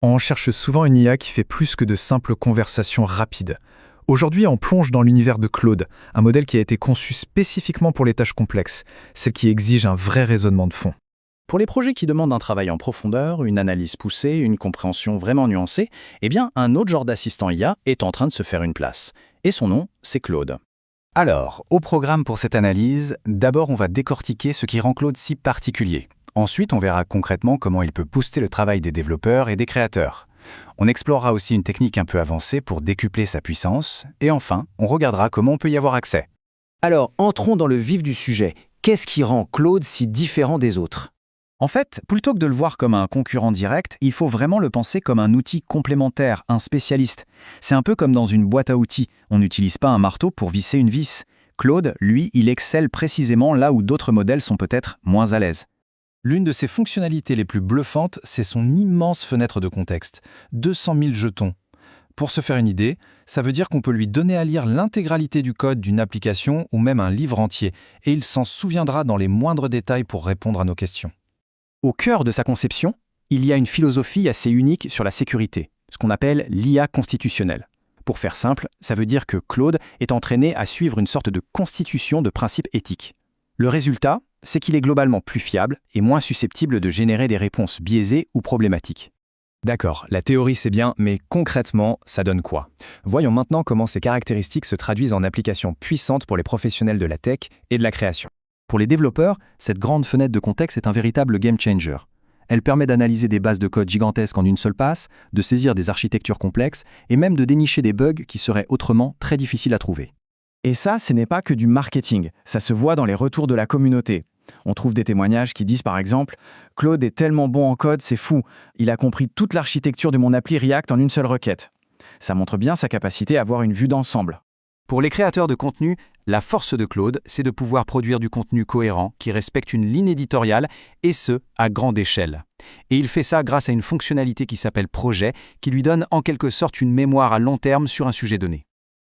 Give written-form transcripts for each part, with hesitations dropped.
On cherche souvent une IA qui fait plus que de simples conversations rapides. Aujourd'hui, on plonge dans l'univers de Claude, un modèle qui a été conçu spécifiquement pour les tâches complexes, celles qui exigent un vrai raisonnement de fond. Pour les projets qui demandent un travail en profondeur, une analyse poussée, une compréhension vraiment nuancée, eh bien, un autre genre d'assistant IA est en train de se faire une place. Et son nom, c'est Claude. Alors, au programme pour cette analyse, d'abord on va décortiquer ce qui rend Claude si particulier. Ensuite, on verra concrètement comment il peut booster le travail des développeurs et des créateurs. On explorera aussi une technique un peu avancée pour décupler sa puissance. Et enfin, on regardera comment on peut y avoir accès. Alors, entrons dans le vif du sujet. Qu'est-ce qui rend Claude si différent des autres ? En fait, plutôt que de le voir comme un concurrent direct, il faut vraiment le penser comme un outil complémentaire, un spécialiste. C'est un peu comme dans une boîte à outils. On n'utilise pas un marteau pour visser une vis. Claude, lui, il excelle précisément là où d'autres modèles sont peut-être moins à l'aise. L'une de ses fonctionnalités les plus bluffantes, c'est son immense fenêtre de contexte. 200 000 jetons. Pour se faire une idée, ça veut dire qu'on peut lui donner à lire l'intégralité du code d'une application ou même un livre entier, et il s'en souviendra dans les moindres détails pour répondre à nos questions. Au cœur de sa conception, il y a une philosophie assez unique sur la sécurité, ce qu'on appelle l'IA constitutionnelle. Pour faire simple, ça veut dire que Claude est entraîné à suivre une sorte de constitution de principes éthiques. Le résultat, c'est qu'il est globalement plus fiable et moins susceptible de générer des réponses biaisées ou problématiques. D'accord, la théorie c'est bien, mais concrètement, ça donne quoi? Voyons maintenant comment ces caractéristiques se traduisent en applications puissantes pour les professionnels de la tech et de la création. Pour les développeurs, cette grande fenêtre de contexte est un véritable game changer. Elle permet d'analyser des bases de code gigantesques en une seule passe, de saisir des architectures complexes et même de dénicher des bugs qui seraient autrement très difficiles à trouver. Et ça, ce n'est pas que du marketing, ça se voit dans les retours de la communauté. On trouve des témoignages qui disent par exemple « Claude est tellement bon en code, c'est fou, il a compris toute l'architecture de mon appli React en une seule requête ». Ça montre bien sa capacité à avoir une vue d'ensemble. Pour les créateurs de contenu, la force de Claude, c'est de pouvoir produire du contenu cohérent qui respecte une ligne éditoriale, et ce, à grande échelle. Et il fait ça grâce à une fonctionnalité qui s'appelle Projet, qui lui donne en quelque sorte une mémoire à long terme sur un sujet donné.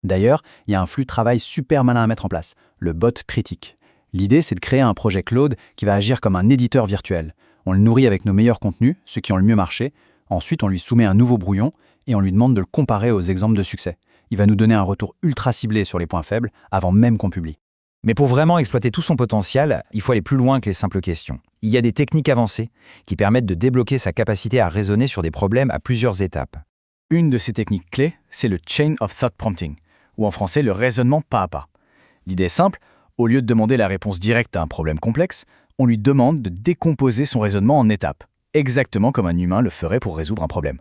D'ailleurs, il y a un flux de travail super malin à mettre en place, le bot critique. L'idée, c'est de créer un projet Claude qui va agir comme un éditeur virtuel. On le nourrit avec nos meilleurs contenus, ceux qui ont le mieux marché. Ensuite, on lui soumet un nouveau brouillon et on lui demande de le comparer aux exemples de succès. Il va nous donner un retour ultra ciblé sur les points faibles avant même qu'on publie. Mais pour vraiment exploiter tout son potentiel, il faut aller plus loin que les simples questions. Il y a des techniques avancées qui permettent de débloquer sa capacité à raisonner sur des problèmes à plusieurs étapes. Une de ces techniques clés, c'est le Chain of Thought Prompting, ou en français le raisonnement pas à pas. L'idée est simple, au lieu de demander la réponse directe à un problème complexe, on lui demande de décomposer son raisonnement en étapes, exactement comme un humain le ferait pour résoudre un problème.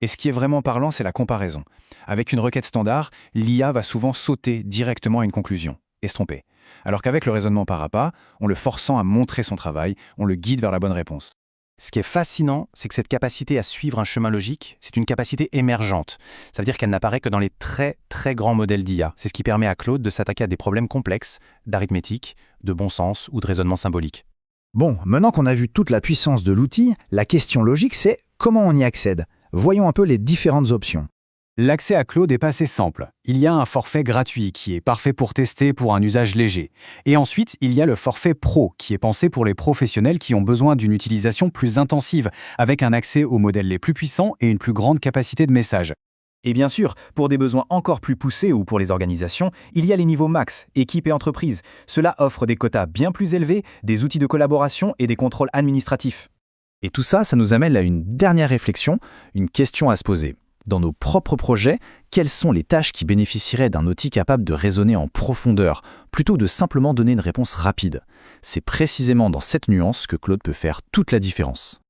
Et ce qui est vraiment parlant, c'est la comparaison. Avec une requête standard, l'IA va souvent sauter directement à une conclusion et se tromper. Alors qu'avec le raisonnement par à pas, en le forçant à montrer son travail, on le guide vers la bonne réponse. Ce qui est fascinant, c'est que cette capacité à suivre un chemin logique, c'est une capacité émergente. Ça veut dire qu'elle n'apparaît que dans les très très grands modèles d'IA. C'est ce qui permet à Claude de s'attaquer à des problèmes complexes, d'arithmétique, de bon sens ou de raisonnement symbolique. Bon, maintenant qu'on a vu toute la puissance de l'outil, la question logique c'est comment on y accède. Voyons un peu les différentes options. L'accès à Claude est assez simple. Il y a un forfait gratuit qui est parfait pour tester pour un usage léger. Et ensuite, il y a le forfait Pro qui est pensé pour les professionnels qui ont besoin d'une utilisation plus intensive, avec un accès aux modèles les plus puissants et une plus grande capacité de message. Et bien sûr, pour des besoins encore plus poussés ou pour les organisations, il y a les niveaux max, équipe et entreprise. Cela offre des quotas bien plus élevés, des outils de collaboration et des contrôles administratifs. Et tout ça, ça nous amène à une dernière réflexion, une question à se poser. Dans nos propres projets, quelles sont les tâches qui bénéficieraient d'un outil capable de raisonner en profondeur, plutôt que de simplement donner une réponse rapide? C'est précisément dans cette nuance que Claude peut faire toute la différence.